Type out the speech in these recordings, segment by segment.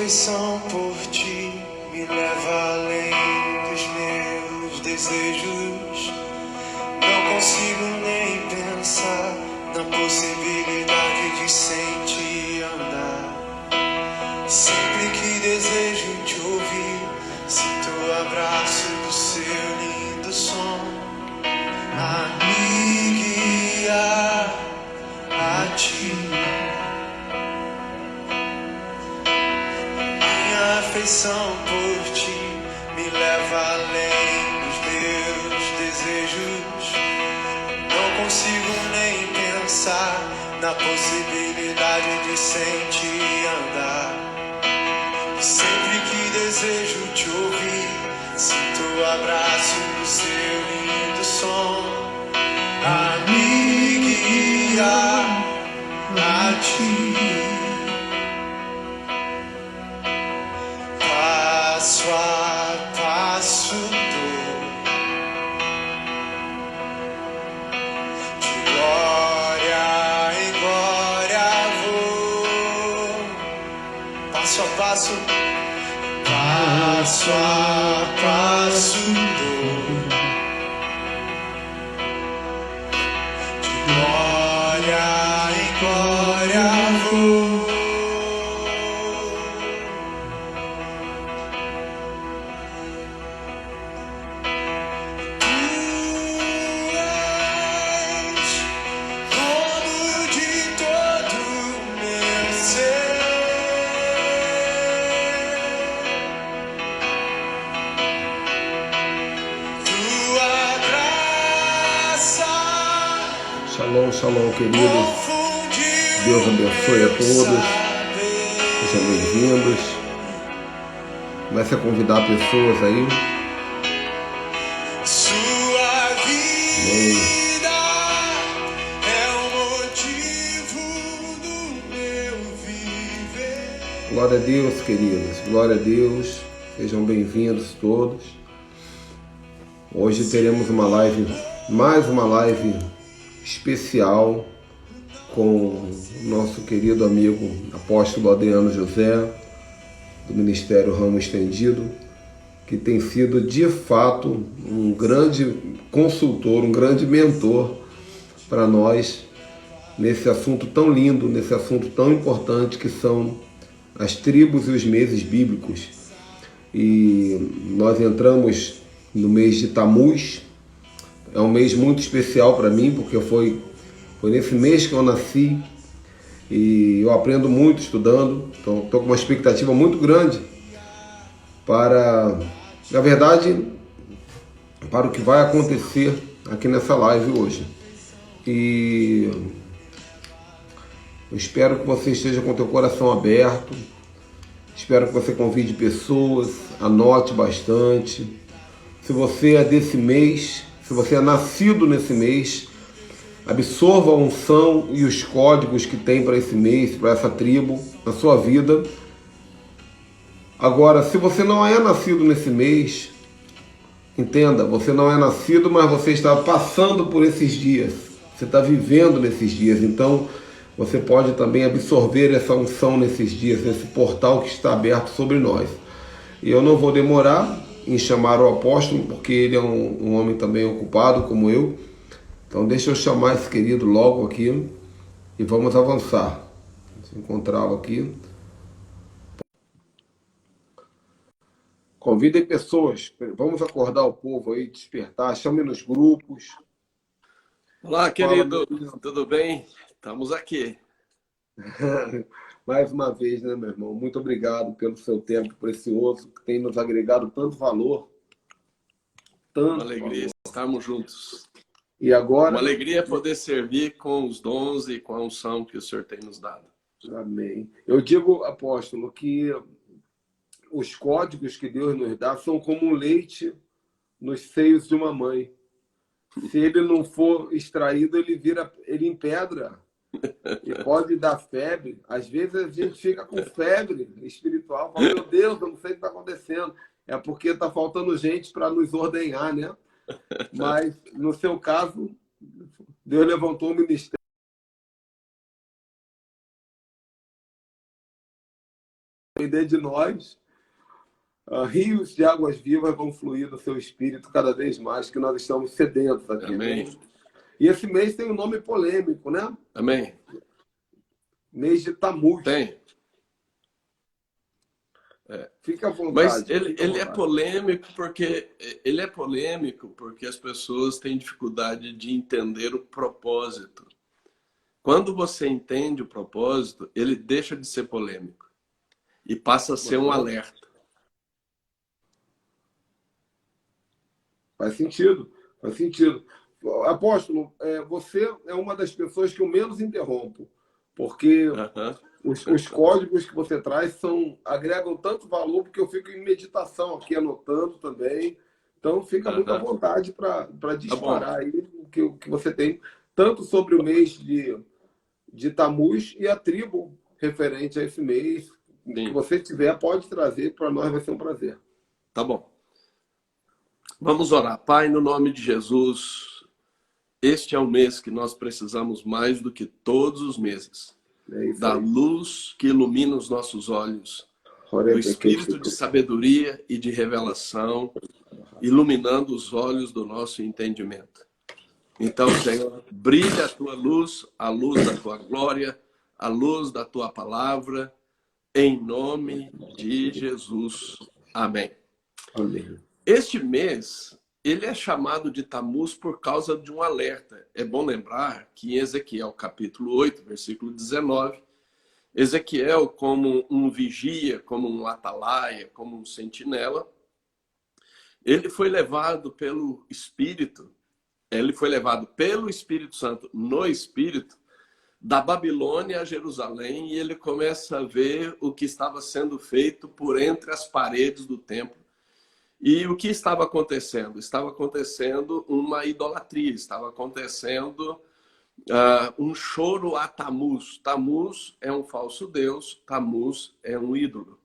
afeição por ti me leva além dos meus desejos. Não consigo nem pensar na possibilidade de sem ti andar. Sempre que desejo te ouvir, sinto o abraço do seu lindo som a me guiar a ti. Minha afeição por ti me leva além dos meus desejos. Não consigo nem pensar na possibilidade de sem ti andar. Sempre que desejo te ouvir, sinto o abraço do seu lindo som a me guiar a ti. Passo a passo dou, de glória em glória vou. Passo a passo, passo a passo dou, de glória em glória vou. Shalom, shalom, queridos. Deus abençoe a todos. Sejam bem-vindos. Comece a convidar pessoas aí. Sua vida é o motivo do meu viver. Glória a Deus, queridos. Glória a Deus. Sejam bem-vindos todos. Hoje teremos uma live, mais uma live especial com o nosso querido amigo apóstolo Adriano José, do Ministério Ramo Estendido, que tem sido de fato um grande consultor, um grande mentor para nós nesse assunto tão lindo, nesse assunto tão importante que são as tribos e os meses bíblicos. E nós entramos no mês de Tamuz. É um mês muito especial para mim, porque foi nesse mês que eu nasci e eu aprendo muito estudando, então estou com uma expectativa muito grande para, na verdade, para o que vai acontecer aqui nessa live hoje. E eu espero que você esteja com o teu coração aberto, espero que você convide pessoas, anote bastante. Se você é desse mês, se você é nascido nesse mês, absorva a unção e os códigos que tem para esse mês, para essa tribo, na sua vida. Agora, se você não é nascido nesse mês, entenda, você não é nascido, mas você está passando por esses dias. Você está vivendo nesses dias, então você pode também absorver essa unção nesses dias, nesse portal que está aberto sobre nós. E eu não vou demorar em chamar o apóstolo, porque ele é um homem também ocupado como eu. Então deixa eu chamar esse querido logo aqui e vamos avançar. Deixa eu encontrá-lo aqui. Convidem pessoas, vamos acordar o povo aí, despertar, chame nos grupos. Olá, querido, tudo bem? Estamos aqui. Mais uma vez, né, meu irmão? Muito obrigado pelo seu tempo precioso, que tem nos agregado tanto valor. Uma alegria estarmos juntos. E agora... Uma alegria poder servir com os dons e com a unção que o Senhor tem nos dado. Amém. Eu digo, apóstolo, que os códigos que Deus nos dá são como um leite nos seios de uma mãe. Se ele não for extraído, ele empedra. E pode dar febre. Às vezes a gente fica com febre espiritual. Fala, meu Deus, eu não sei o que está acontecendo. É porque está faltando gente para nos ordenhar, né? Mas, no seu caso, Deus levantou o ministério depender de nós, rios de águas vivas vão fluir do seu espírito cada vez mais, que nós estamos sedentos aqui. Amém. Né? E esse mês tem um nome polêmico, né? Amém. Mês de Tammuz. Tem. Fica à vontade. Mas ele é polêmico porque as pessoas têm dificuldade de entender o propósito. Quando você entende o propósito, ele deixa de ser polêmico e passa a ser um alerta. Faz sentido, faz sentido. Apóstolo, você é uma das pessoas que eu menos interrompo, porque os códigos que você traz agregam tanto valor, porque eu fico em meditação aqui, anotando também. Então, fica muito à vontade para disparar aí o que você tem, tanto sobre o mês de Tammuz e a tribo referente a esse mês. Sim. Que você tiver, pode trazer, para nós vai ser um prazer. Tá bom. Vamos orar. Pai, no nome de Jesus, este é o mês que nós precisamos mais do que todos os meses. Da luz que ilumina os nossos olhos, do espírito de sabedoria e de revelação, iluminando os olhos do nosso entendimento. Então, Senhor, brilha a tua luz, a luz da tua glória, a luz da tua palavra, em nome de Jesus. Amém. Amém. Este mês, ele é chamado de Tammuz por causa de um alerta. É bom lembrar que em Ezequiel capítulo 8, versículo 19, Ezequiel, como um vigia, como um atalaia, como um sentinela, ele foi levado pelo Espírito, Santo no Espírito, da Babilônia a Jerusalém, e ele começa a ver o que estava sendo feito por entre as paredes do templo. E o que estava acontecendo? Estava acontecendo uma idolatria, estava acontecendo um choro a Tammuz. Tammuz é um falso deus, Tammuz é um ídolo.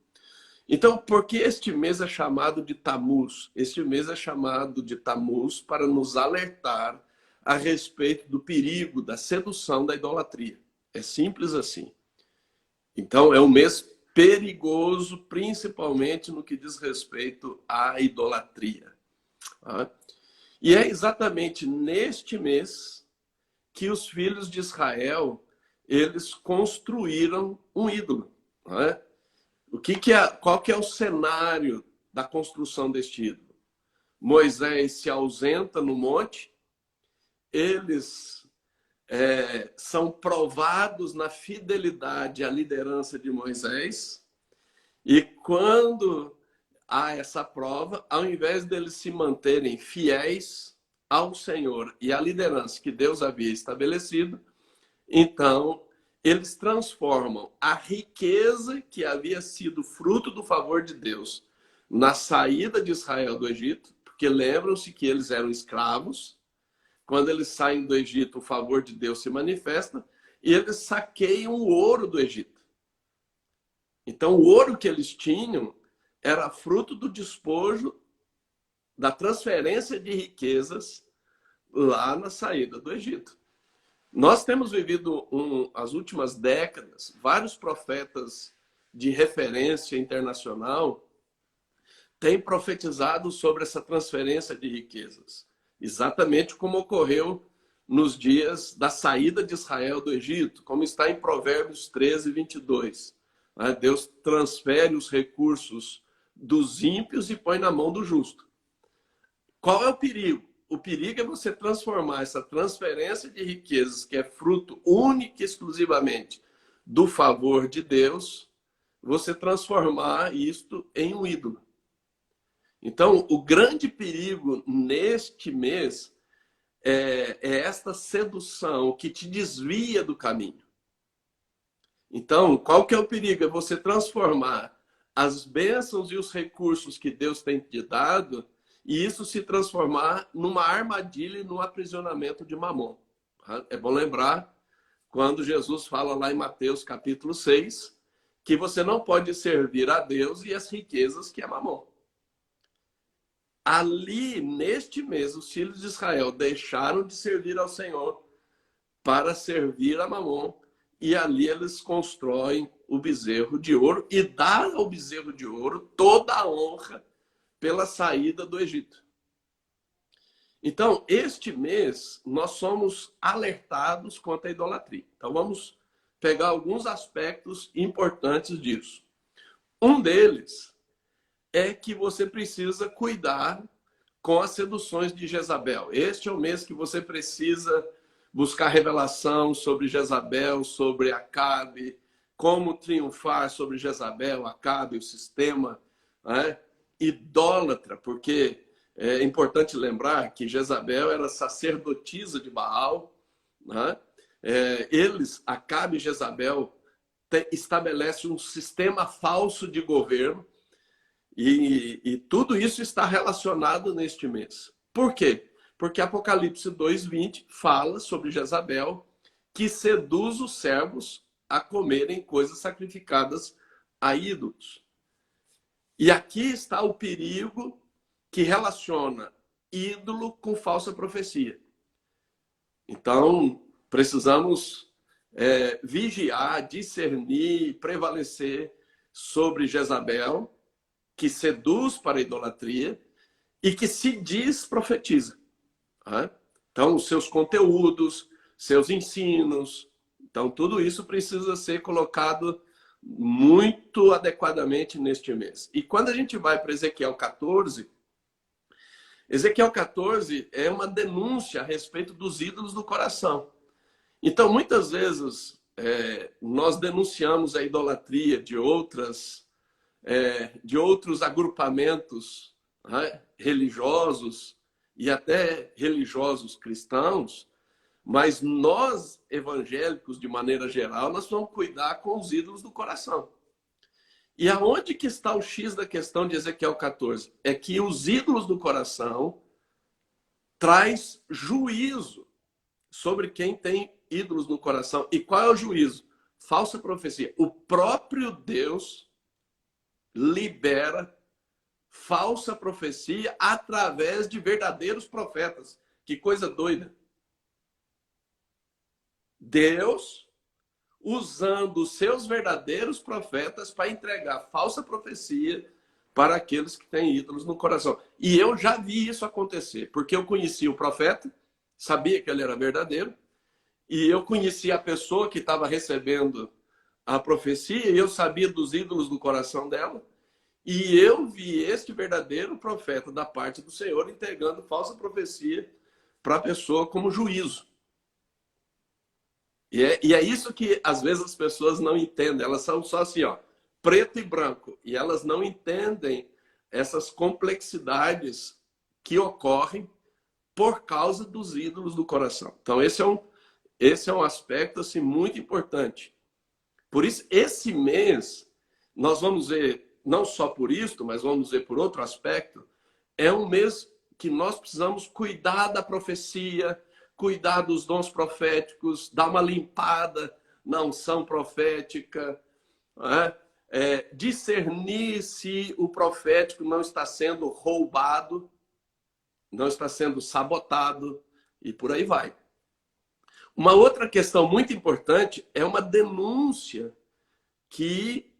Então, por que este mês é chamado de Tammuz? Este mês é chamado de Tammuz para nos alertar a respeito do perigo, da sedução da idolatria. É simples assim. Então, é um mês perigoso, principalmente no que diz respeito à idolatria. E é exatamente neste mês que os filhos de Israel, eles construíram um ídolo. Qual que é o cenário da construção deste ídolo? Moisés se ausenta no monte, eles são provados na fidelidade à liderança de Moisés, e quando há essa prova, ao invés deles se manterem fiéis ao Senhor e à liderança que Deus havia estabelecido, então eles transformam a riqueza que havia sido fruto do favor de Deus na saída de Israel do Egito, porque lembram-se que eles eram escravos. Quando eles saem do Egito, o favor de Deus se manifesta e eles saqueiam o ouro do Egito. Então, o ouro que eles tinham era fruto do despojo, da transferência de riquezas lá na saída do Egito. Nós temos vivido as últimas décadas, vários profetas de referência internacional têm profetizado sobre essa transferência de riquezas. Exatamente como ocorreu nos dias da saída de Israel do Egito, como está em Provérbios 13, 22. Deus transfere os recursos dos ímpios e põe na mão do justo. Qual é o perigo? O perigo é você transformar essa transferência de riquezas, que é fruto único e exclusivamente do favor de Deus, você transformar isto em um ídolo. Então, o grande perigo neste mês é esta sedução que te desvia do caminho. Então, qual que é o perigo? É você transformar as bênçãos e os recursos que Deus tem te dado e isso se transformar numa armadilha e num aprisionamento de Mamon. É bom lembrar, quando Jesus fala lá em Mateus capítulo 6, que você não pode servir a Deus e as riquezas que é Mamon. Ali, neste mês, os filhos de Israel deixaram de servir ao Senhor para servir a Mamon e ali eles constroem o bezerro de ouro e dão ao bezerro de ouro toda a honra pela saída do Egito. Então, este mês, nós somos alertados contra a idolatria. Então, vamos pegar alguns aspectos importantes disso. Um deles é que você precisa cuidar com as seduções de Jezabel. Este é o mês que você precisa buscar revelação sobre Jezabel, sobre Acabe, como triunfar sobre Jezabel, Acabe, o sistema, né, idólatra, porque é importante lembrar que Jezabel era sacerdotisa de Baal, né? Acabe e Jezabel, estabelecem um sistema falso de governo e tudo isso está relacionado neste mês. Por quê? Porque Apocalipse 2:20 fala sobre Jezabel, que seduz os servos a comerem coisas sacrificadas a ídolos. E aqui está o perigo que relaciona ídolo com falsa profecia. Então, precisamos vigiar, discernir, prevalecer sobre Jezabel, que seduz para a idolatria e que se diz profetiza. Né? Então, os seus conteúdos, seus ensinos, então tudo isso precisa ser colocado muito adequadamente neste mês. E quando a gente vai para Ezequiel 14, Ezequiel 14 é uma denúncia a respeito dos ídolos do coração. Então, muitas vezes, nós denunciamos a idolatria de outros agrupamentos, né, religiosos e até religiosos cristãos, mas nós, evangélicos, de maneira geral, nós vamos cuidar com os ídolos do coração. E aonde que está o X da questão de Ezequiel 14? É que os ídolos do coração traz juízo sobre quem tem ídolos no coração. E qual é o juízo? Falsa profecia. O próprio Deus libera falsa profecia através de verdadeiros profetas. Que coisa doida. Deus usando os seus verdadeiros profetas para entregar falsa profecia para aqueles que têm ídolos no coração. E eu já vi isso acontecer, porque eu conheci o profeta, sabia que ele era verdadeiro, e eu conheci a pessoa que estava recebendo a profecia, e eu sabia dos ídolos do coração dela, e eu vi este verdadeiro profeta da parte do Senhor entregando falsa profecia para a pessoa como juízo. E é isso que às vezes as pessoas não entendem. Elas são só assim, ó, preto e branco. E elas não entendem essas complexidades que ocorrem por causa dos ídolos do coração. Então, esse é um aspecto assim, muito importante. Por isso, esse mês, nós vamos ver, não só por isso, mas vamos ver por outro aspecto, é um mês que nós precisamos cuidar da profecia, cuidar dos dons proféticos, dar uma limpada na unção profética, né? Discernir se o profético não está sendo roubado, não está sendo sabotado, e por aí vai. Uma outra questão muito importante é uma denúncia que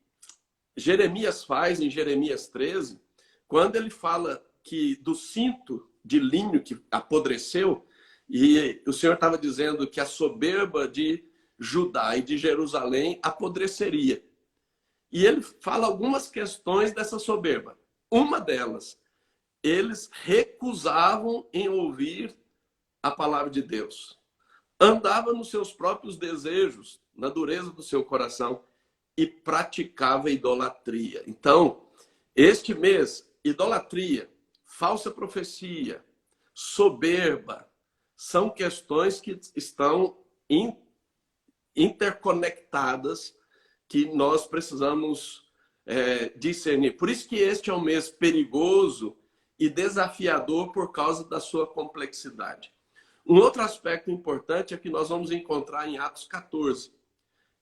Jeremias faz em Jeremias 13, quando ele fala que do cinto de linho que apodreceu, e o Senhor estava dizendo que a soberba de Judá e de Jerusalém apodreceria. E ele fala algumas questões dessa soberba. Uma delas, eles recusavam em ouvir a palavra de Deus. Andava nos seus próprios desejos, na dureza do seu coração, e praticava idolatria. Então, este mês, idolatria, falsa profecia, soberba, são questões que estão interconectadas, que nós precisamos discernir. Por isso que este é um mês perigoso e desafiador por causa da sua complexidade. Um outro aspecto importante é que nós vamos encontrar em Atos 14.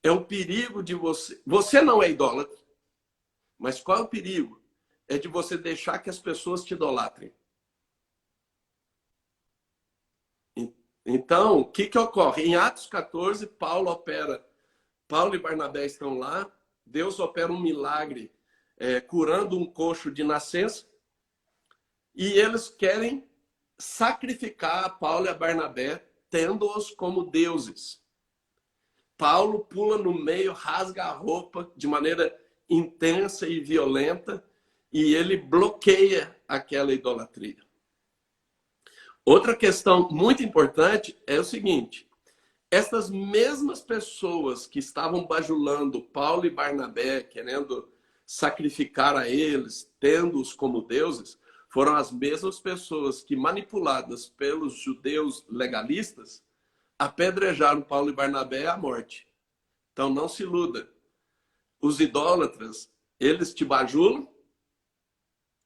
É o perigo de você... Você não é idólatra, mas qual é o perigo? É de você deixar que as pessoas te idolatrem. Então, o que ocorre? Em Atos 14, Paulo opera Paulo e Barnabé estão lá, Deus opera um milagre curando um coxo de nascença, e eles querem sacrificar a Paulo e a Barnabé, tendo-os como deuses. Paulo pula no meio, rasga a roupa de maneira intensa e violenta, e ele bloqueia aquela idolatria. Outra questão muito importante é o seguinte: essas mesmas pessoas que estavam bajulando Paulo e Barnabé, querendo sacrificar a eles, tendo-os como deuses, foram as mesmas pessoas que, manipuladas pelos judeus legalistas, apedrejaram Paulo e Barnabé à morte. Então não se iluda. Os idólatras, eles te bajulam,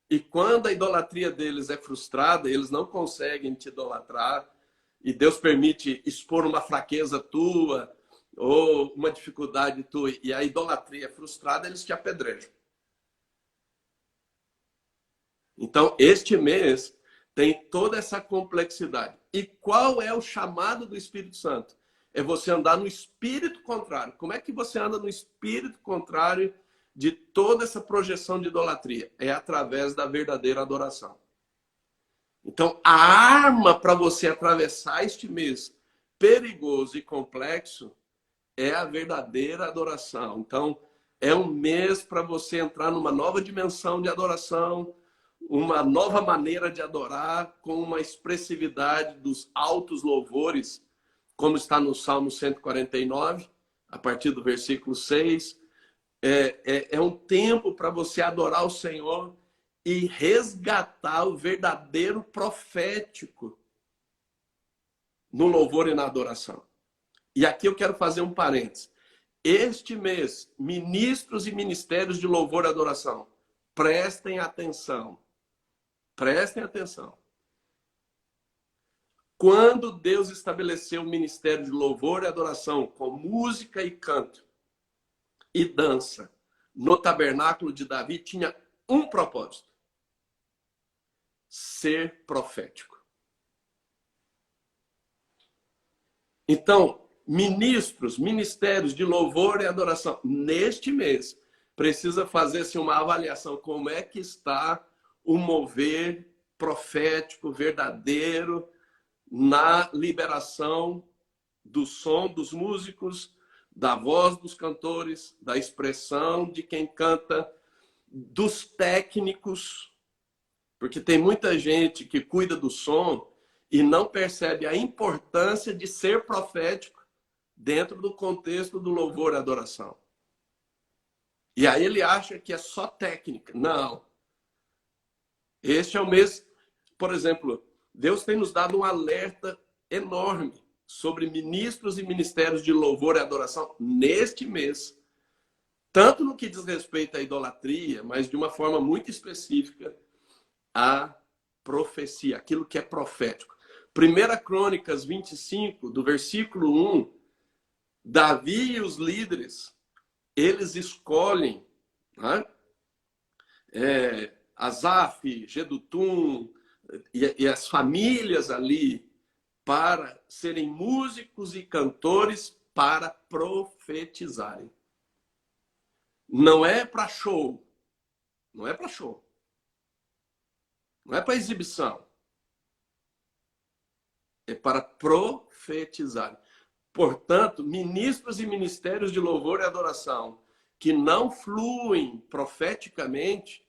e quando a idolatria deles é frustrada, eles não conseguem te idolatrar, e Deus permite expor uma fraqueza tua, ou uma dificuldade tua, e a idolatria é frustrada, eles te apedrejam. Então, este mês tem toda essa complexidade. E qual é o chamado do Espírito Santo? É você andar no espírito contrário. Como é que você anda no espírito contrário de toda essa projeção de idolatria? É através da verdadeira adoração. Então, a arma para você atravessar este mês perigoso e complexo é a verdadeira adoração. Então, é um mês para você entrar numa nova dimensão de adoração, uma nova maneira de adorar, com uma expressividade dos altos louvores, como está no Salmo 149, a partir do versículo 6. É um tempo para você adorar o Senhor e resgatar o verdadeiro profético no louvor e na adoração. E aqui eu quero fazer um parênteses. Este mês, ministros e ministérios de louvor e adoração, prestem atenção. Prestem atenção. Quando Deus estabeleceu o ministério de louvor e adoração com música e canto e dança no tabernáculo de Davi, tinha um propósito: ser profético. Então, ministérios de louvor e adoração, neste mês, precisa fazer-se uma avaliação. Como é que está o mover profético verdadeiro na liberação do som dos músicos, da voz dos cantores, da expressão de quem canta, dos técnicos, porque tem muita gente que cuida do som e não percebe a importância de ser profético dentro do contexto do louvor e adoração. E aí ele acha que é só técnica. Não. Este é o mês, por exemplo, Deus tem nos dado um alerta enorme sobre ministros e ministérios de louvor e adoração neste mês, tanto no que diz respeito à idolatria, mas de uma forma muito específica à profecia, aquilo que é profético. 1 Crônicas 25, do versículo 1, Davi e os líderes, eles escolhem, né? Asaf, Gedutum e as famílias ali para serem músicos e cantores para profetizarem. Não é para show. Não é para show. Não é para exibição. É para profetizar. Portanto, ministros e ministérios de louvor e adoração que não fluem profeticamente,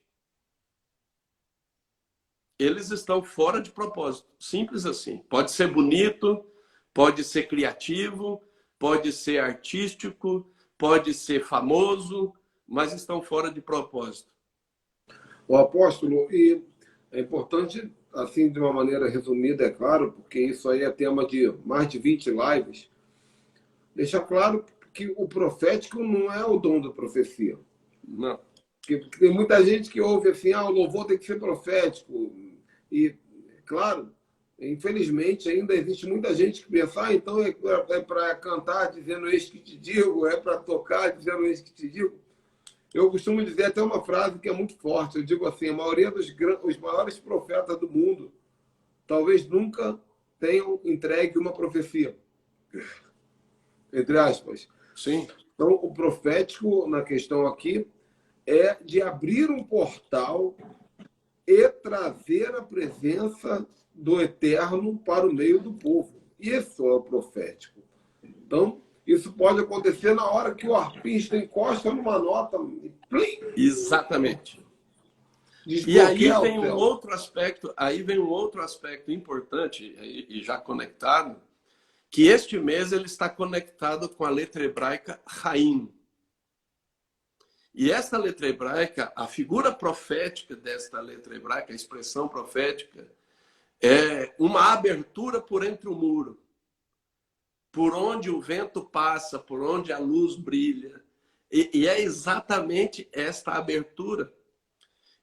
eles estão fora de propósito. Simples assim. Pode ser bonito, pode ser criativo, pode ser artístico, pode ser famoso, mas estão fora de propósito. O apóstolo, e é importante, assim, de uma maneira resumida, é claro, porque isso aí é tema de mais de 20 lives, deixar claro que o profético não é o dom da profecia. Não. Porque tem muita gente que ouve assim, o louvor tem que ser profético. E, claro, infelizmente ainda existe muita gente que pensa, então é para cantar dizendo eis que te digo, é para tocar dizendo eis que te digo. Eu costumo dizer até uma frase que é muito forte. Eu digo assim, a maioria os maiores profetas do mundo talvez nunca tenham entregue uma profecia. Entre aspas. Sim. Então, o profético, na questão aqui, é de abrir um portal e trazer a presença do Eterno para o meio do povo. Isso é o profético. Então, isso pode acontecer na hora que o arpista encosta numa nota e plim, Exatamente. E aí desbloqueia o vem um céu. outro aspecto, importante e já conectado, que este mês ele está conectado com a letra hebraica Raim. E esta letra hebraica, a figura profética desta letra hebraica, a expressão profética, é uma abertura por entre o muro. Por onde o vento passa, por onde a luz brilha. E é exatamente esta abertura.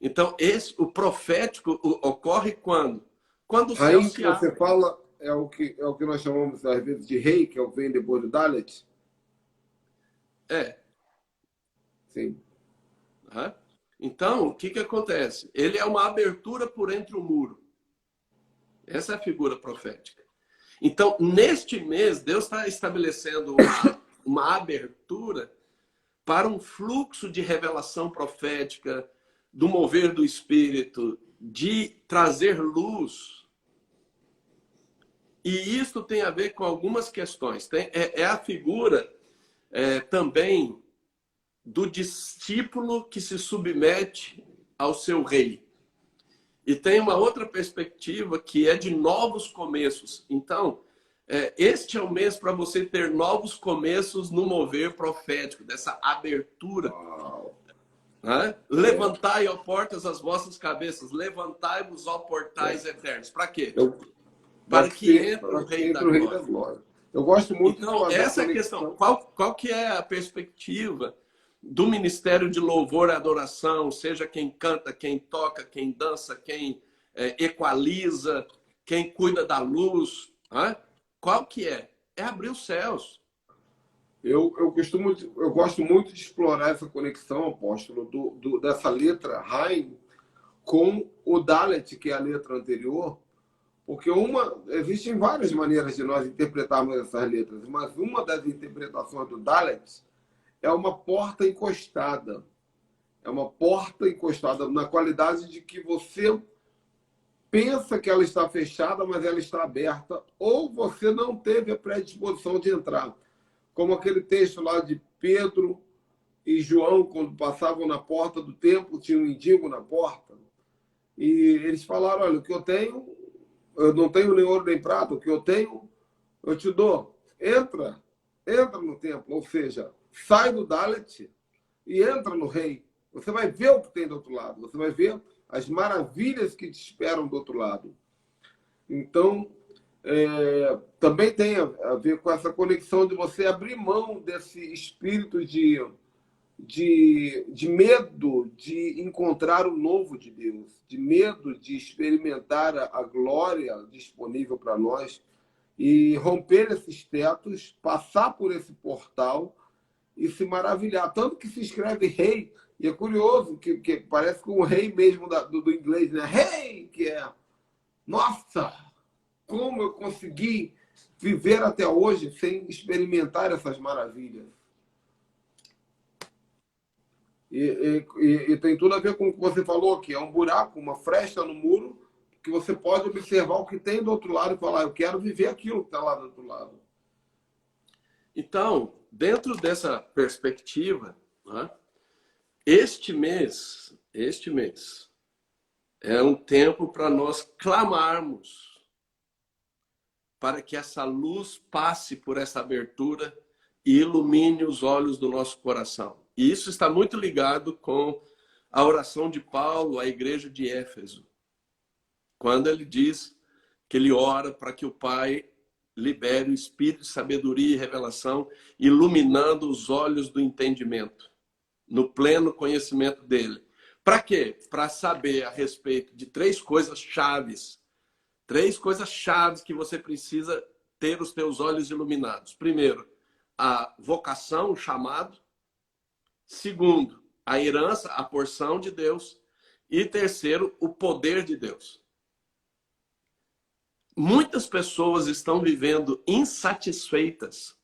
Então, o profético ocorre quando? Quando o céu Raim, se que você abre. fala, é o que nós chamamos, às vezes, de rei, que é o que vem depois do Dalet. É. Sim. Então, o que acontece? Ele é uma abertura por entre o muro. Essa é a figura profética. Então, neste mês, Deus está estabelecendo uma abertura para um fluxo de revelação profética, do mover do Espírito, de trazer luz. E isso tem a ver com algumas questões. É a figura também do discípulo que se submete ao seu rei. E tem uma outra perspectiva que é de novos começos. Então, este é o mês para você ter novos começos no mover profético, dessa abertura. Levantai, ó portas, as vossas cabeças. Levantai-vos, ó portais eternos. Para quê? Para que entre o Rei da Glória. Eu gosto muito então, de fazer essa é a questão. Qual que é a perspectiva do ministério de louvor e adoração, seja quem canta, quem toca, quem dança, quem equaliza, quem cuida da luz? Qual que é? É abrir os céus. Eu gosto muito de explorar essa conexão, apóstolo, dessa letra Raim com o Dalet, que é a letra anterior, porque existem várias maneiras de nós interpretarmos essas letras, mas uma das interpretações do Dalet é uma porta encostada. É uma porta encostada na qualidade de que você pensa que ela está fechada, mas ela está aberta, ou você não teve a predisposição de entrar. Como aquele texto lá de Pedro e João, quando passavam na porta do templo, tinha um mendigo na porta. E eles falaram, olha, o que eu tenho, eu não tenho nem ouro nem prata, o que eu tenho, eu te dou. Entra no templo, ou seja, sai do Dalet e entra no rei. Você vai ver o que tem do outro lado. Você vai ver as maravilhas que te esperam do outro lado. Então, também tem a ver com essa conexão de você abrir mão desse espírito de medo de encontrar o novo de Deus, de medo de experimentar a glória disponível para nós e romper esses tetos, passar por esse portal e se maravilhar. Tanto que se escreve rei, e é curioso que parece com o rei mesmo do inglês, né? Rei, que é, nossa, como eu consegui viver até hoje sem experimentar essas maravilhas. E tem tudo a ver com o que você falou, que é um buraco, uma fresta no muro, que você pode observar o que tem do outro lado e falar, eu quero viver aquilo que está lá do outro lado. Então, dentro dessa perspectiva, este mês é um tempo para nós clamarmos para que essa luz passe por essa abertura e ilumine os olhos do nosso coração. E isso está muito ligado com a oração de Paulo à igreja de Éfeso, quando ele diz que ele ora para que o Pai libere o espírito de sabedoria e revelação, iluminando os olhos do entendimento, no pleno conhecimento dele. Para quê? Para saber a respeito de três coisas chaves. Três coisas chaves que você precisa ter os teus olhos iluminados. Primeiro, a vocação, o chamado. Segundo, a herança, a porção de Deus. E terceiro, o poder de Deus. Muitas pessoas estão vivendo insatisfeitas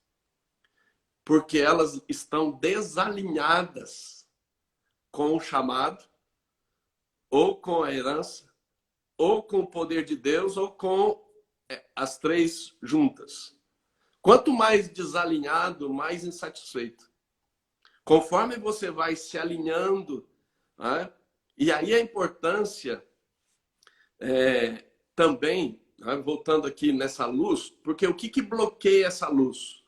porque elas estão desalinhadas com o chamado, ou com a herança, ou com o poder de Deus, ou com as três juntas. Quanto mais desalinhado, mais insatisfeito. Conforme você vai se alinhando, né? E aí a importância também, né? Voltando aqui nessa luz, porque o que bloqueia essa luz?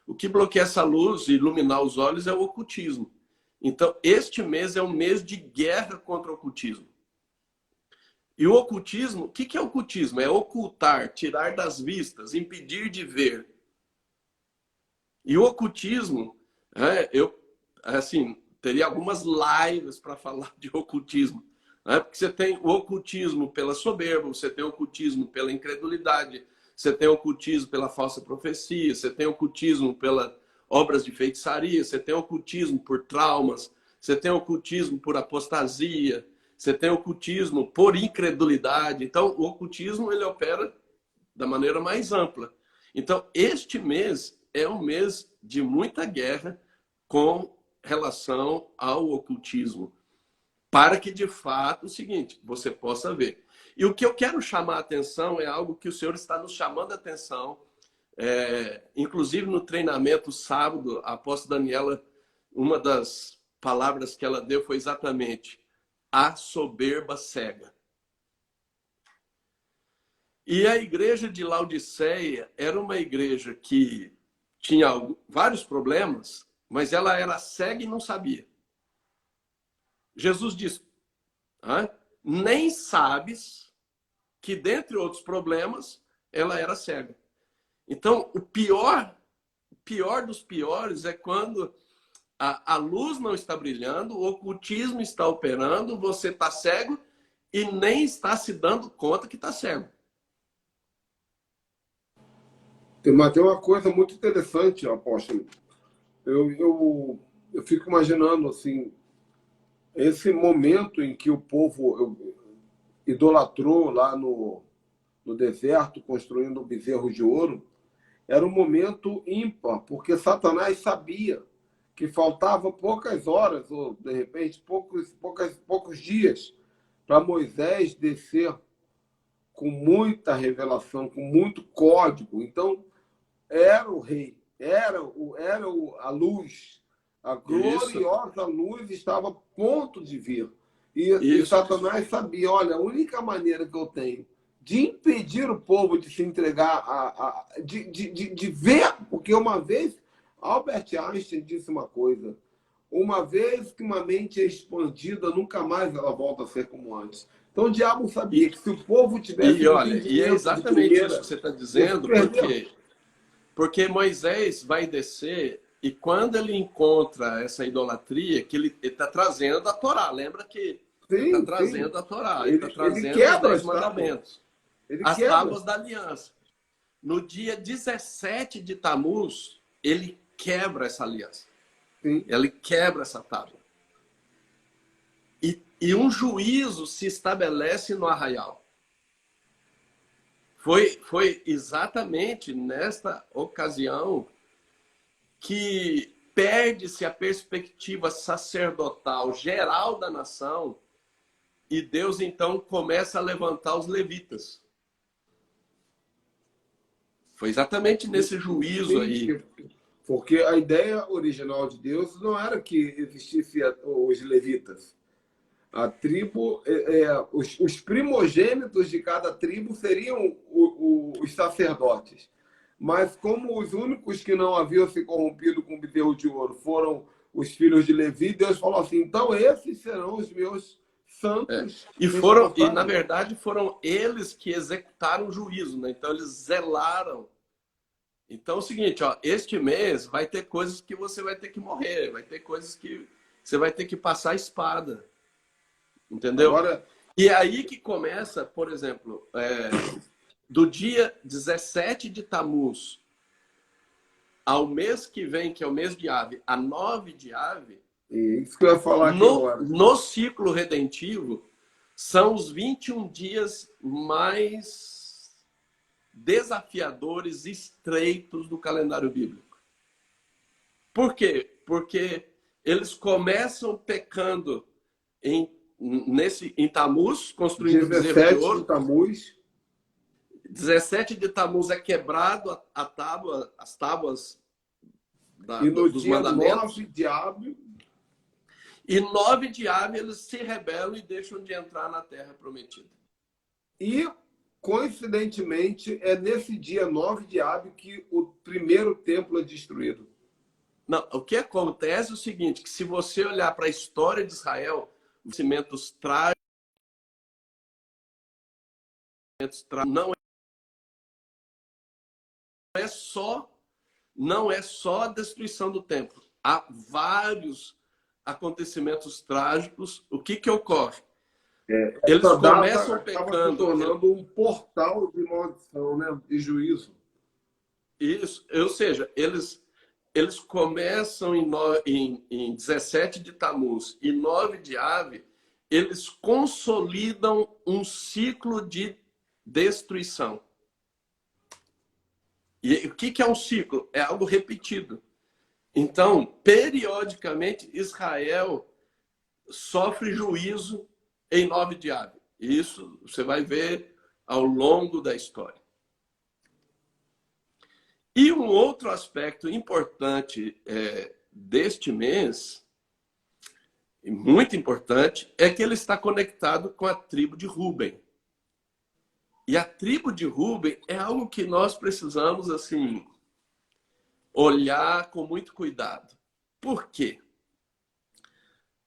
O que bloqueia essa luz e iluminar os olhos é o ocultismo. Então, este mês é um mês de guerra contra o ocultismo. E o ocultismo, o que é ocultismo? É ocultar, tirar das vistas, impedir de ver. E o ocultismo, eu assim, teria algumas lives para falar de ocultismo. Né? Porque você tem o ocultismo pela soberba, você tem o ocultismo pela incredulidade, você tem o ocultismo pela falsa profecia, você tem o ocultismo pelas obras de feitiçaria, você tem o ocultismo por traumas, você tem o ocultismo por apostasia, você tem o ocultismo por incredulidade. Então, o ocultismo ele opera da maneira mais ampla. Então, este mês é um mês de muita guerra com relação ao ocultismo, para que, de fato, o seguinte, você possa ver. E o que eu quero chamar a atenção é algo que o Senhor está nos chamando a atenção. Inclusive, no treinamento sábado, a apóstola Daniela, uma das palavras que ela deu foi exatamente a soberba cega. E a igreja de Laodiceia era uma igreja que tinha vários problemas, mas ela era cega e não sabia. Jesus disse, nem sabes que, dentre outros problemas, ela era cega. Então, o pior dos piores é quando a luz não está brilhando, o ocultismo está operando, você está cego e nem está se dando conta que está cego. Tem uma coisa muito interessante, apóstolo. Eu fico imaginando assim, esse momento em que o povo idolatrou lá no deserto, construindo bezerros de ouro, era um momento ímpar, porque Satanás sabia que faltava poucas horas, ou de repente poucos dias, para Moisés descer com muita revelação, com muito código. Então, era o rei, era a luz, a gloriosa luz estava a ponto de vir. E Satanás sabia, olha, a única maneira que eu tenho de impedir o povo de se entregar, de ver, porque uma vez, Albert Einstein disse uma coisa, uma vez que uma mente é expandida, nunca mais ela volta a ser como antes. Então o diabo sabia que se o povo tivesse... E é exatamente isso que você está dizendo, porque Moisés vai descer e quando ele encontra essa idolatria, que ele está trazendo a Torá, lembra que ele está trazendo a Torá, ele está trazendo os 10 mandamentos, as tábuas da aliança. No dia 17 de Tamuz, ele quebra essa aliança. Sim. Ele quebra essa tábua. E um juízo se estabelece no arraial. Foi exatamente nesta ocasião que perde-se a perspectiva sacerdotal geral da nação e Deus então começa a levantar os levitas. Foi exatamente nesse juízo aí. Porque a ideia original de Deus não era que existissem os levitas. A tribo, os primogênitos de cada tribo seriam os sacerdotes. Mas como os únicos que não haviam se corrompido com o bezerro de ouro foram os filhos de Levi, Deus falou assim, então esses serão os meus santos. E na verdade foram eles que executaram o juízo, né? Então eles zelaram. Então é o seguinte, este mês vai ter coisas que você vai ter que morrer, vai ter coisas que você vai ter que passar a espada. Entendeu? Agora... E é aí que começa, por exemplo, do dia 17 de Tamuz ao mês que vem, que é o mês de Ave, a 9 de Ave, isso que eu ia falar aqui agora. No ciclo redentivo, são os 21 dias mais desafiadores, estreitos do calendário bíblico. Por quê? Porque eles começam pecando em Tamuz, construindo o bezerro de 17 de ouro. Tamuz. 17 de Tamuz é quebrado as tábuas E no dos dia mandamentos. 9 de Ab, E 9 de Ab eles se rebelam e deixam de entrar na terra prometida. e, coincidentemente, é nesse dia 9 de Ab que o primeiro templo é destruído. Não, o que acontece é o seguinte, que se você olhar para a história de Israel, os cimentos trágicos não é só a destruição do templo. Há vários acontecimentos trágicos. O que ocorre? Eles Essa data começam acaba se pecando. tornando um portal de maldição, né? De juízo. Isso, ou seja, eles começam em 17 de Tamuz e 9 de Av, eles consolidam um ciclo de destruição. E o que é um ciclo? É algo repetido. Então, periodicamente, Israel sofre juízo em 9 de Av. Isso você vai ver ao longo da história. E um outro aspecto importante deste mês, e muito importante, é que ele está conectado com a tribo de Ruben. E a tribo de Ruben é algo que nós precisamos assim olhar com muito cuidado. Por quê?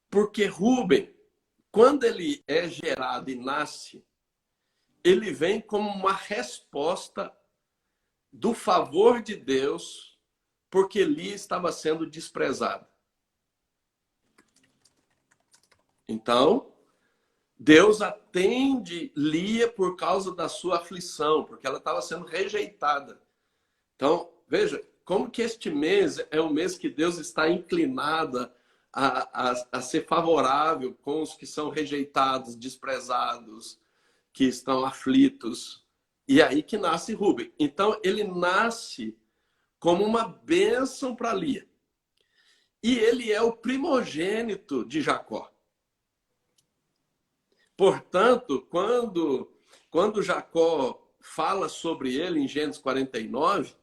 Porque Ruben, quando ele é gerado e nasce, ele vem como uma resposta do favor de Deus, porque Lia estava sendo desprezada. Então, Deus atende Lia por causa da sua aflição, porque ela estava sendo rejeitada. Então, veja, como que este mês é um mês que Deus está inclinado a ser favorável com os que são rejeitados, desprezados, que estão aflitos. E aí que nasce Ruben. Então, ele nasce como uma bênção para Lia. E ele é o primogênito de Jacó. Portanto, quando Jacó fala sobre ele em Gênesis 49,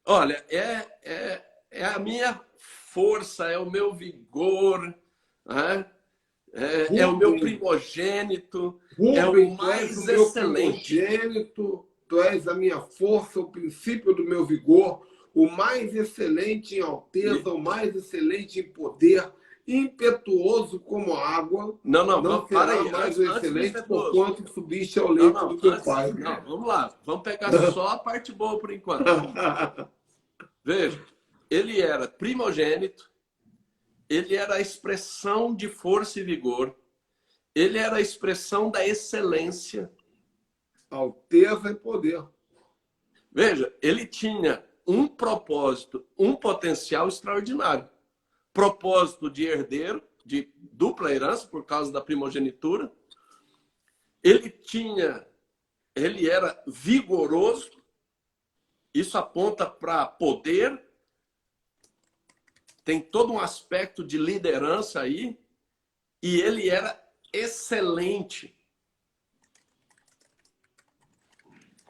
olha, é a minha força, é o meu vigor, é o meu primogênito, Rubem, é o mais tu és o excelente. meu primogênito, tu és a minha força, o princípio do meu vigor, o mais excelente em alteza, o mais excelente em poder, impetuoso como a água. Não, será para aí, mais o antes excelente do por quanto subiste ao leito do teu pai. Não, vamos lá, vamos pegar só a parte boa por enquanto. Veja, ele era primogênito, ele era a expressão de força e vigor, ele era a expressão da excelência. Alteza e poder. Veja, ele tinha um propósito, um potencial extraordinário. Propósito de herdeiro, de dupla herança por causa da primogenitura. Ele era vigoroso. Isso aponta para poder. Tem todo um aspecto de liderança aí. E ele era excelente.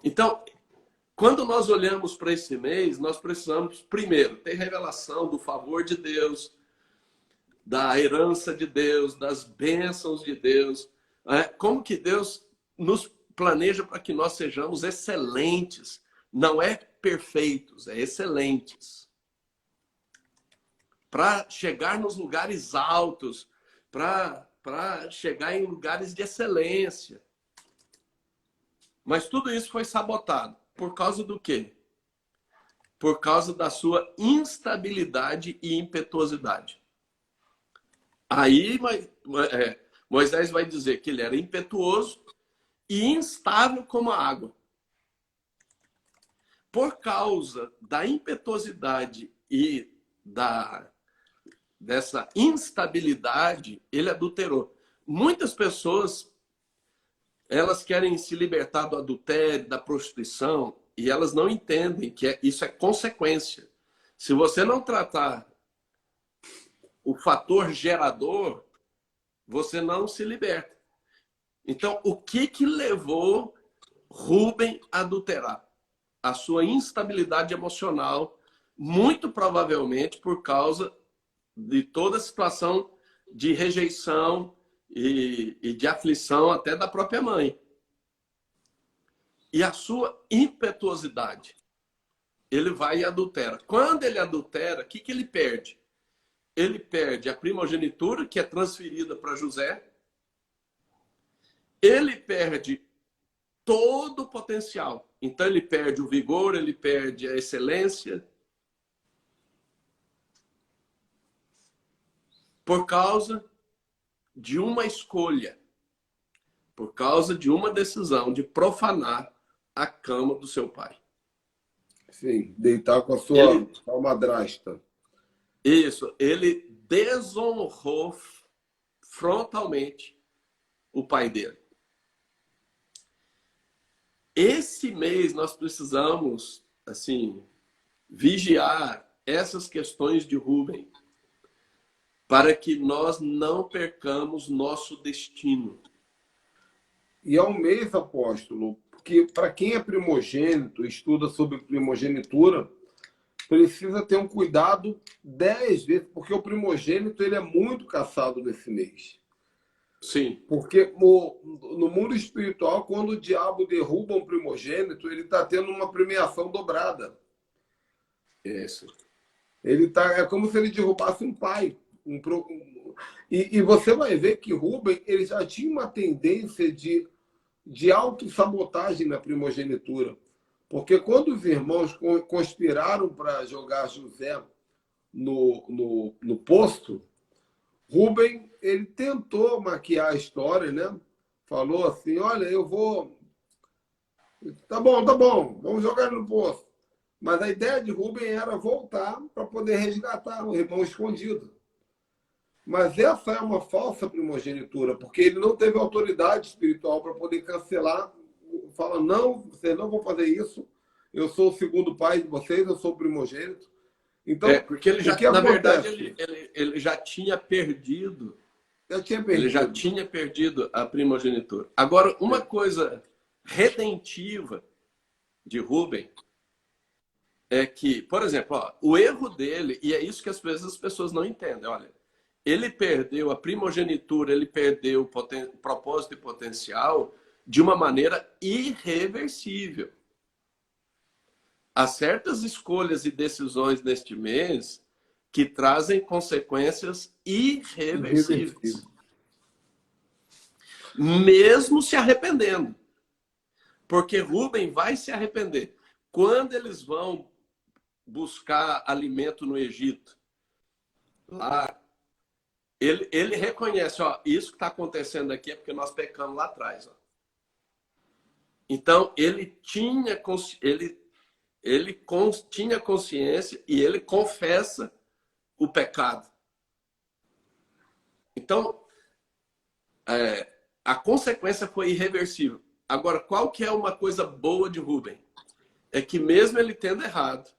Então, quando nós olhamos para esse mês, nós precisamos, primeiro, ter revelação do favor de Deus, da herança de Deus, das bênçãos de Deus. Como que Deus nos planeja para que nós sejamos excelentes. Não é perfeitos, é excelentes. Para chegar nos lugares altos, para chegar em lugares de excelência. Mas tudo isso foi sabotado. Por causa do quê? Por causa da sua instabilidade e impetuosidade. Aí Moisés vai dizer que ele era impetuoso e instável como a água. Por causa da impetuosidade e dessa instabilidade, ele adulterou. Muitas pessoas, elas querem se libertar do adultério, da prostituição, e elas não entendem que isso é consequência. Se você não tratar o fator gerador, você não se liberta. Então, o que levou Rubem a adulterar? A sua instabilidade emocional, muito provavelmente por causa de toda a situação de rejeição e de aflição até da própria mãe. E a sua impetuosidade. Ele vai e adultera. Quando ele adultera, o que ele perde? Ele perde a primogenitura, que é transferida para José. Ele perde todo o potencial. Então, ele perde o vigor, ele perde a excelência. Por causa de uma escolha. Por causa de uma decisão de profanar a cama do seu pai. Sim, deitar com a sua madrasta. Isso, ele desonrou frontalmente o pai dele. Esse mês nós precisamos, assim, vigiar essas questões de Rubem para que nós não percamos nosso destino. E é um mês, apóstolo, porque para quem é primogênito, estuda sobre primogenitura, precisa ter um cuidado 10 vezes, porque o primogênito ele é muito caçado nesse mês. Sim. Porque no mundo espiritual, quando o diabo derruba um primogênito, ele está tendo uma premiação dobrada. Isso. É como se ele derrubasse um pai. E você vai ver que Rubem ele já tinha uma tendência de autossabotagem na primogenitura. Porque quando os irmãos conspiraram para jogar José no poço, Rubem ele tentou maquiar a história, né? Falou assim, olha, eu vou... Tá bom, vamos jogar no poço. Mas a ideia de Rubem era voltar para poder resgatar o irmão escondido. Mas essa é uma falsa primogenitura, porque ele não teve autoridade espiritual para poder cancelar. Fala, não, vocês não vão fazer isso. Eu sou o segundo pai de vocês, eu sou o primogênito. Então, porque ele já, na verdade, ele já tinha perdido. Ele já tinha perdido a primogenitura. Agora, uma coisa redentiva de Rubem é que, por exemplo, o erro dele, e é isso que às vezes as pessoas não entendem, olha, ele perdeu a primogenitura, ele perdeu o propósito e potencial de uma maneira irreversível. Há certas escolhas e decisões neste mês que trazem consequências irreversíveis. Mesmo se arrependendo. Porque Rubem vai se arrepender. Quando eles vão buscar alimento no Egito, lá, ele reconhece, isso que está acontecendo aqui é porque nós pecamos lá atrás. Então, ele tinha consciência e ele confessa o pecado. Então, a consequência foi irreversível. Agora, qual que é uma coisa boa de Rubem? É que mesmo ele tendo errado,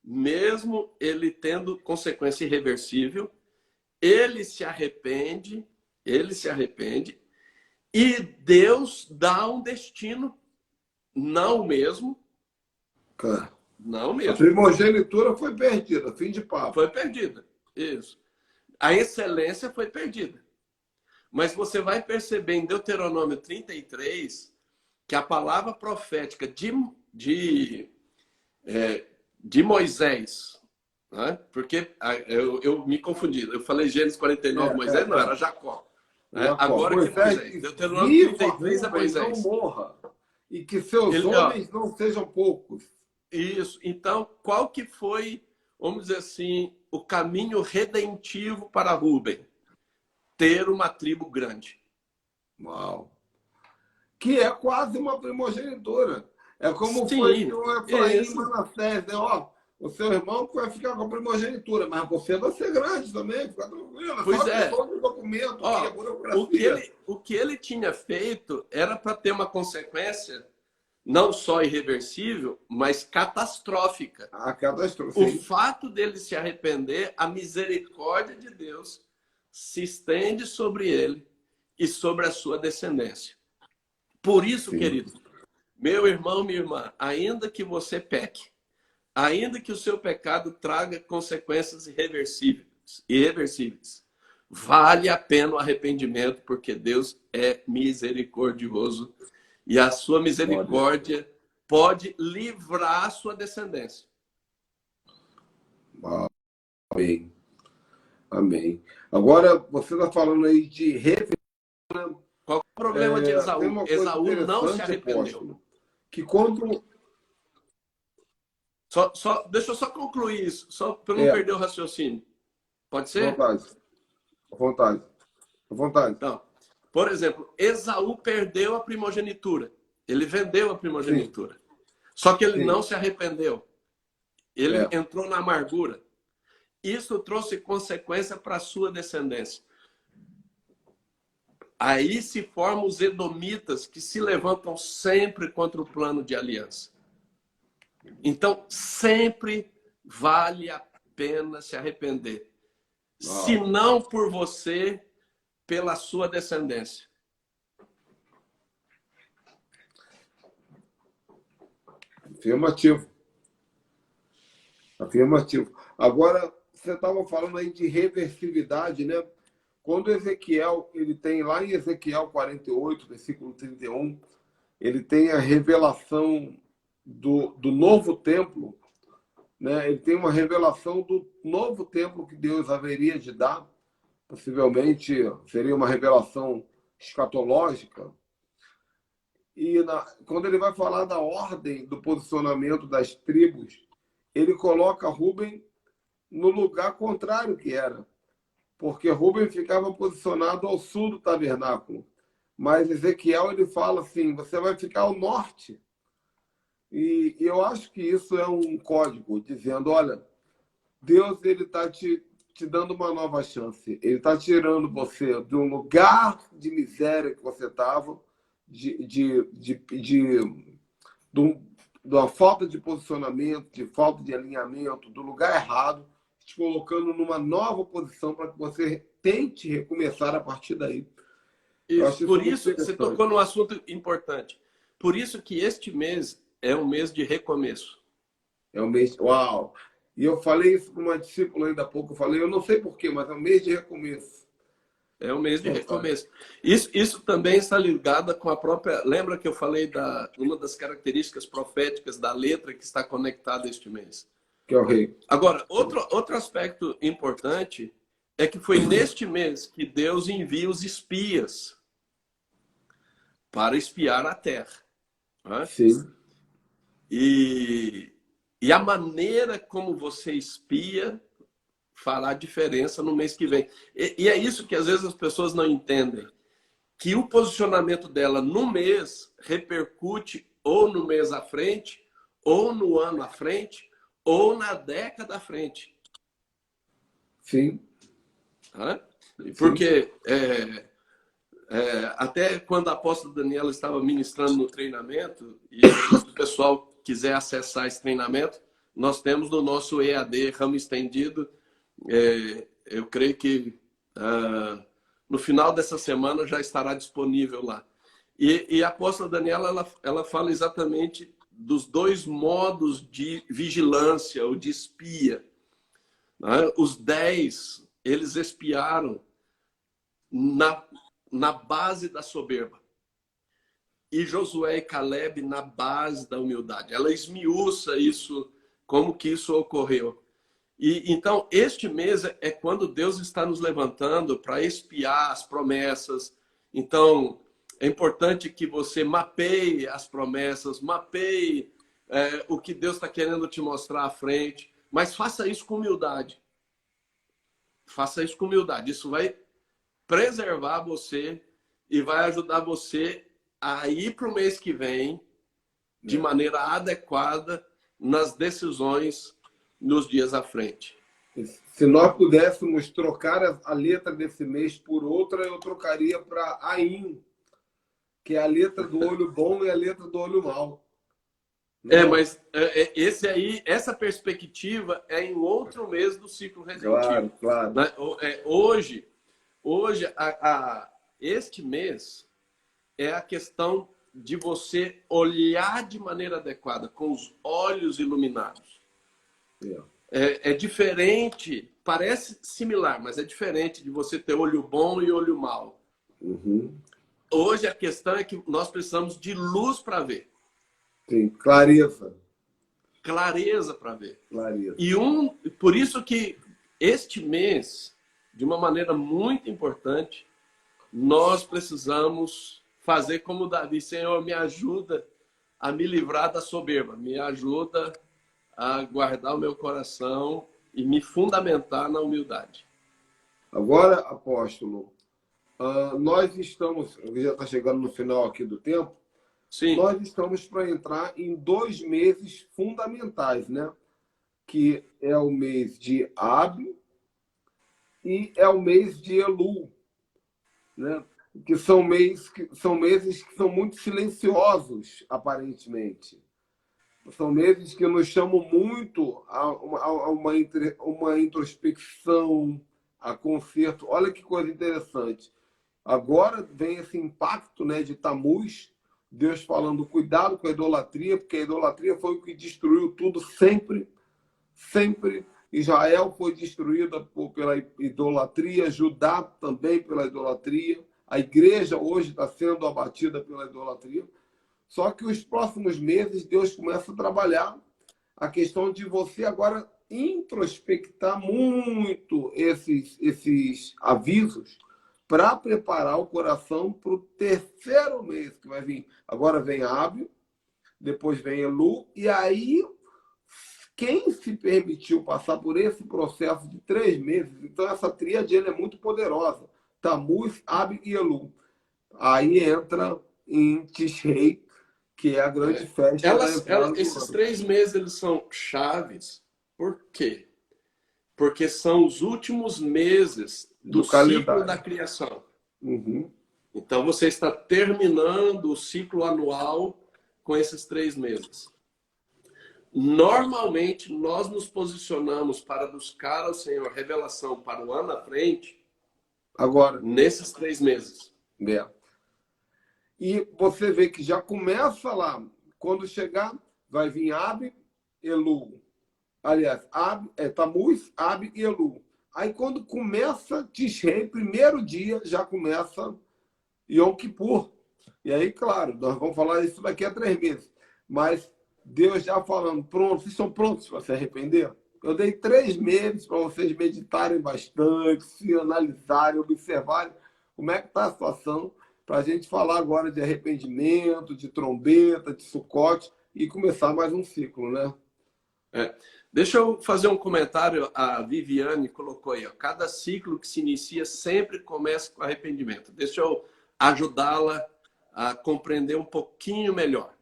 mesmo ele tendo consequência irreversível, ele se arrepende e Deus dá um destino, não o mesmo. Claro. Não mesmo. A primogenitura foi perdida, fim de papo. Foi perdida, isso. A excelência foi perdida. Mas você vai perceber em Deuteronômio 33 que a palavra profética de Moisés, né? Porque eu me confundi. Eu falei Gênesis 49, Moisés não, era Jacó. Né? Agora que Moisés. Deuteronômio 33 é Moisés. Não morra. E que seus homens não sejam poucos. Isso. Então, qual que foi, vamos dizer assim, o caminho redentivo para Rubem? Ter uma tribo grande. Uau. Que é quase uma primogenitura. É como Sim, foi o Efraim e Manassés, né? O seu irmão vai ficar com a primogenitura, mas você vai ser grande também, fica tranquilo. Pois é. Documento, o que ele tinha feito era para ter uma consequência não só irreversível, mas catastrófica. A catástrofe. O fato dele se arrepender, a misericórdia de Deus se estende sobre ele e sobre a sua descendência. Por isso, Sim. querido, meu irmão, minha irmã, ainda que você peque, ainda que o seu pecado traga consequências irreversíveis, vale a pena o arrependimento, porque Deus é misericordioso e a sua misericórdia pode livrar a sua descendência. Amém. Amém. Agora, você está falando aí de Qual é o problema de tem Esaú? uma coisa Esaú não se interessante, arrependeu. apóstolo, que quando... Deixa eu só concluir isso, só para não perder o raciocínio. Pode ser? À vontade. Então, por exemplo, Esaú perdeu a primogenitura. Ele vendeu a primogenitura. Sim. Só que ele não se arrependeu. Ele entrou na amargura. Isso trouxe consequência para a sua descendência. Aí se formam os edomitas que se levantam sempre contra o plano de aliança. Então, sempre vale a pena se arrepender. Se não por você, pela sua descendência. Afirmativo. Agora, você estava falando aí de reversibilidade, né? Quando Ezequiel, ele tem lá em Ezequiel 48, versículo 31, ele tem a revelação do novo templo, né? Ele tem uma revelação do novo templo que Deus haveria de dar, possivelmente seria uma revelação escatológica. E quando ele vai falar da ordem do posicionamento das tribos, ele coloca Rúben no lugar contrário que era, porque Rúben ficava posicionado ao sul do tabernáculo, mas Ezequiel ele fala assim: você vai ficar ao norte. E eu acho que isso é um código dizendo: olha, Deus ele está te dando uma nova chance. Ele está tirando você de um lugar de miséria que você estava, de uma falta de posicionamento, de falta de alinhamento, do lugar errado, te colocando numa nova posição para que você tente recomeçar a partir daí. Isso, por isso, você tocou num assunto importante. Por isso que este mês é um mês de recomeço. É um mês... Uau! E eu falei isso para uma discípula ainda há pouco. Eu falei, eu não sei porquê, mas é um mês de recomeço. É um mês de recomeço. Isso também está ligado com a própria... Lembra que eu falei uma das características proféticas da letra que está conectada a este mês? Que é o rei. Agora, outro aspecto importante é que foi neste mês que Deus envia os espias para espiar a terra. Né? Sim. E a maneira como você espia fará diferença no mês que vem. E é isso que às vezes as pessoas não entendem. Que o posicionamento dela no mês repercute ou no mês à frente, ou no ano à frente, ou na década à frente. Sim. Porque até quando a apóstola Daniela estava ministrando no treinamento, e se o pessoal quiser acessar esse treinamento, nós temos no nosso EAD Ramo Estendido. Eu creio que no final dessa semana já estará disponível lá. E a apóstola Daniela ela fala exatamente dos dois modos de vigilância ou de espia. Os 10, eles espiaram na base da soberba. E Josué e Caleb na base da humildade. Ela esmiuça isso, como que isso ocorreu. E então, este mês é quando Deus está nos levantando para espiar as promessas. Então, é importante que você mapeie as promessas, mapeie o que Deus está querendo te mostrar à frente, mas faça isso com humildade. Faça isso com humildade. Isso vai preservar você e vai ajudar você a ir para o mês que vem de maneira adequada nas decisões nos dias à frente. Se nós pudéssemos trocar a letra desse mês por outra, eu trocaria para AIM, que é a letra do olho bom e a letra do olho mau. Não. Mas esse aí, essa perspectiva é em outro mês do ciclo redentivo. Claro, claro. Né? Hoje este mês é a questão de você olhar de maneira adequada, com os olhos iluminados. É diferente, parece similar, mas é diferente de você ter olho bom e olho mau. Uhum. Hoje a questão é que nós precisamos de luz para ver. Sim, clareza. Clareza para ver. Clareza. E por isso que este mês, de uma maneira muito importante, nós precisamos fazer como Davi: Senhor, me ajuda a me livrar da soberba, me ajuda a guardar o meu coração e me fundamentar na humildade. Agora, apóstolo, nós estamos, já está chegando no final aqui do tempo, Sim. Nós estamos para entrar em 2 meses fundamentais, né? Que é o mês de Ab e é o mês de Elu, né? Que são meses que são muito silenciosos, aparentemente. São meses que nos chamam muito a uma introspecção, a conserto. Olha que coisa interessante. Agora vem esse impacto, né, de Tamuz, Deus falando: cuidado com a idolatria, porque a idolatria foi o que destruiu tudo sempre. Sempre. Israel foi destruída pela idolatria, Judá também pela idolatria. A igreja hoje está sendo abatida pela idolatria. Só que os próximos meses Deus começa a trabalhar a questão de você agora introspectar muito esses avisos para preparar o coração para o 3º mês que vai vir. Agora vem Ábio, depois vem Elu, e aí quem se permitiu passar por esse processo de 3 meses, então essa tríade é muito poderosa: Tamuz, Ábio e Elu. Aí entra em Tishrei, que é a grande festa. Esses 3 meses eles são chaves. Por quê? Porque são os últimos meses do ciclo da criação. Uhum. Então você está terminando o ciclo anual com esses 3 meses. Normalmente nós nos posicionamos para buscar ao Senhor revelação para o ano à frente, agora, nesses 3 meses. É. E você vê que já começa lá, quando chegar, vai vir Ab, Elu. Aliás, Tamuz, Ab e Elu. Aí quando começa Tishrei, primeiro dia, já começa Yom Kippur. E aí, claro, nós vamos falar isso daqui a 3 meses. Mas Deus já falando: pronto, vocês estão prontos para se arrepender? Eu dei 3 meses para vocês meditarem bastante, se analisarem, observarem como é que está a situação, para a gente falar agora de arrependimento, de trombeta, de Sucote e começar mais um ciclo, né? Deixa eu fazer um comentário. A Viviane colocou aí: cada ciclo que se inicia sempre começa com arrependimento. Deixa eu ajudá-la a compreender um pouquinho melhor.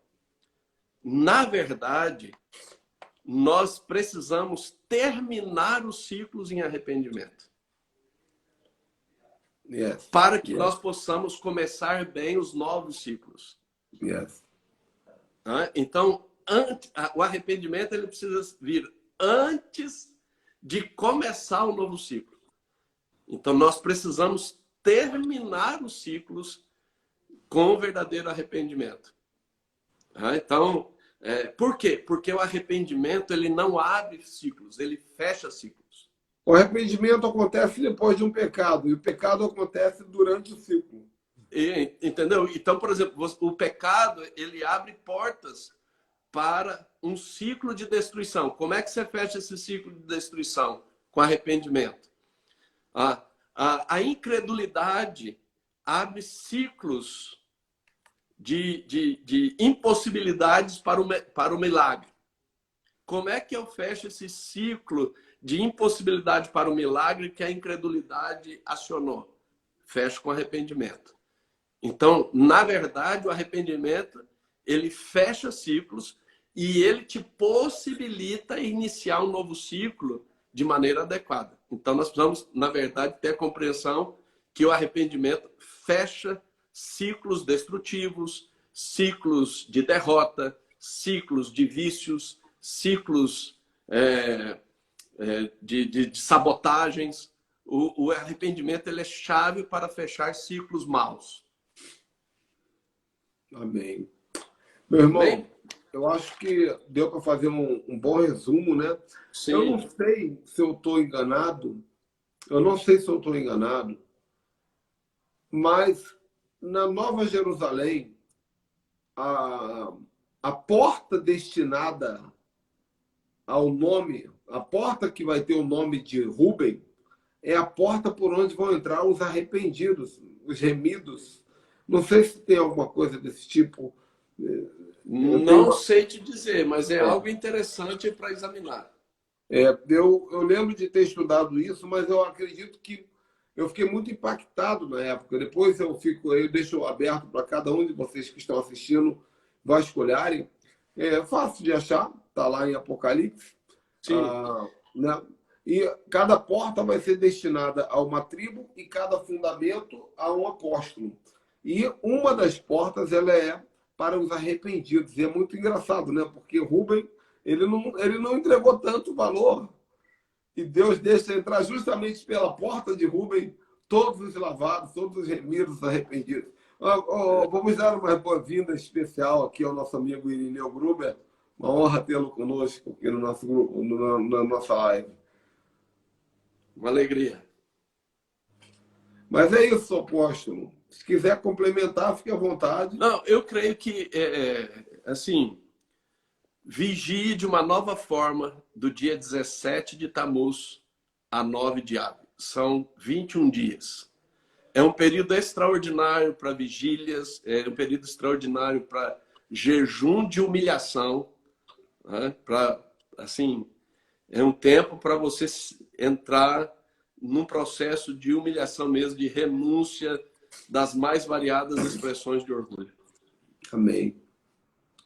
Na verdade, nós precisamos terminar os ciclos em arrependimento. Yes. Para que nós possamos começar bem os novos ciclos. Yes. Então, o arrependimento ele precisa vir antes de começar o novo ciclo. Então, nós precisamos terminar os ciclos com o verdadeiro arrependimento. Então, por quê? Porque o arrependimento ele não abre ciclos, ele fecha ciclos. O arrependimento acontece depois de um pecado, e o pecado acontece durante o ciclo. Entendeu? Então, por exemplo, o pecado ele abre portas para um ciclo de destruição. Como é que você fecha esse ciclo de destruição? Com arrependimento. A incredulidade abre ciclos de impossibilidades para o milagre. Como é que eu fecho esse ciclo de impossibilidade para o milagre que a incredulidade acionou? Fecho com arrependimento. Então, na verdade, o arrependimento ele fecha ciclos e ele te possibilita iniciar um novo ciclo de maneira adequada. Então, nós precisamos, na verdade, ter a compreensão que o arrependimento fecha ciclos destrutivos, ciclos de derrota, ciclos de vícios, ciclos de sabotagens. O arrependimento ele é chave para fechar ciclos maus. Amém. Meu irmão, Amém? eu acho que deu para fazer um bom resumo, né? Sim. Eu não sei se eu estou enganado, mas na Nova Jerusalém, a porta destinada ao nome, a porta que vai ter o nome de Rubem, é a porta por onde vão entrar os arrependidos, os remidos. Não sei se tem alguma coisa desse tipo. Não sei te dizer, mas é algo interessante para examinar. Eu lembro de ter estudado isso, mas eu acredito que eu fiquei muito impactado na época. Depois eu deixo aberto para cada um de vocês que estão assistindo vasculharem. É fácil de achar, está lá em Apocalipse. Sim. Né? E cada porta vai ser destinada a uma tribo e cada fundamento a um apóstolo. E uma das portas ela é para os arrependidos. E é muito engraçado, né? Porque Rubem ele não entregou tanto valor. E Deus deixa entrar justamente pela porta de Rubem todos os lavados, todos os remidos, os arrependidos. Vamos dar uma boa-vinda especial aqui ao nosso amigo Irineu Gruber. Uma honra tê-lo conosco aqui no nosso grupo, na nossa live. Uma alegria. Mas é isso, apóstolo. Se quiser complementar, fique à vontade. Não, eu creio que, assim, vigie de uma nova forma do dia 17 de Tammuz a 9 de Ab. São 21 dias. É um período extraordinário para vigílias, é um período extraordinário para jejum de humilhação. Né? Assim, é um tempo para você entrar num processo de humilhação mesmo, de renúncia das mais variadas expressões de orgulho. Amém.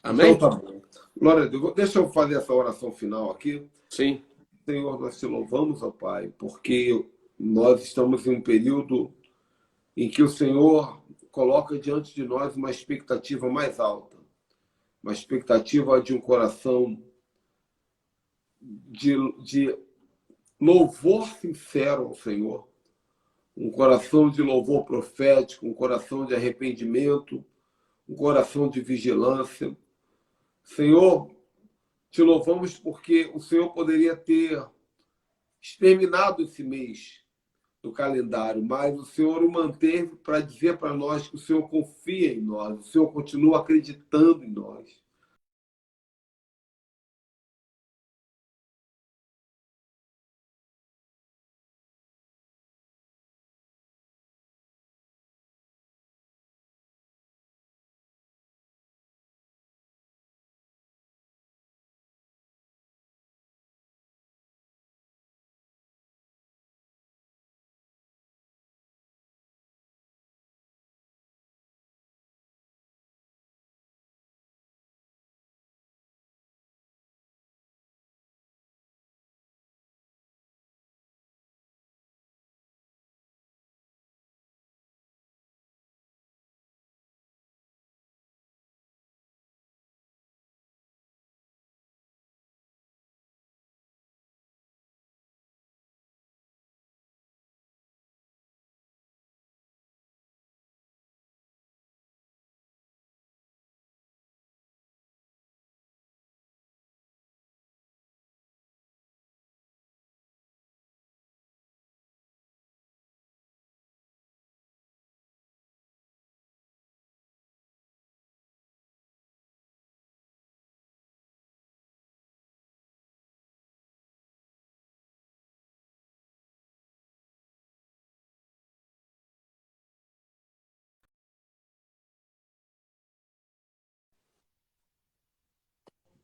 Amém? Então, tá bom. Glória a Deus. Deixa eu fazer essa oração final aqui. Sim. Senhor, nós te louvamos, ó Pai, porque nós estamos em um período em que o Senhor coloca diante de nós uma expectativa mais alta. Uma expectativa de um coração de louvor sincero ao Senhor. Um coração de louvor profético, um coração de arrependimento, um coração de vigilância. Senhor, te louvamos porque o Senhor poderia ter exterminado esse mês do calendário, mas o Senhor o manteve para dizer para nós que o Senhor confia em nós, o Senhor continua acreditando em nós.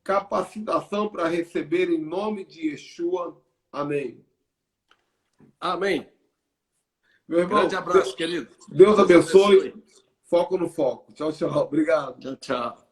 Capacitação para receber em nome de Yeshua. Amém. Amém. Meu irmão, Grande abraço, querido. Deus abençoe. Foco no foco. Tchau, tchau. Obrigado. Tchau, tchau.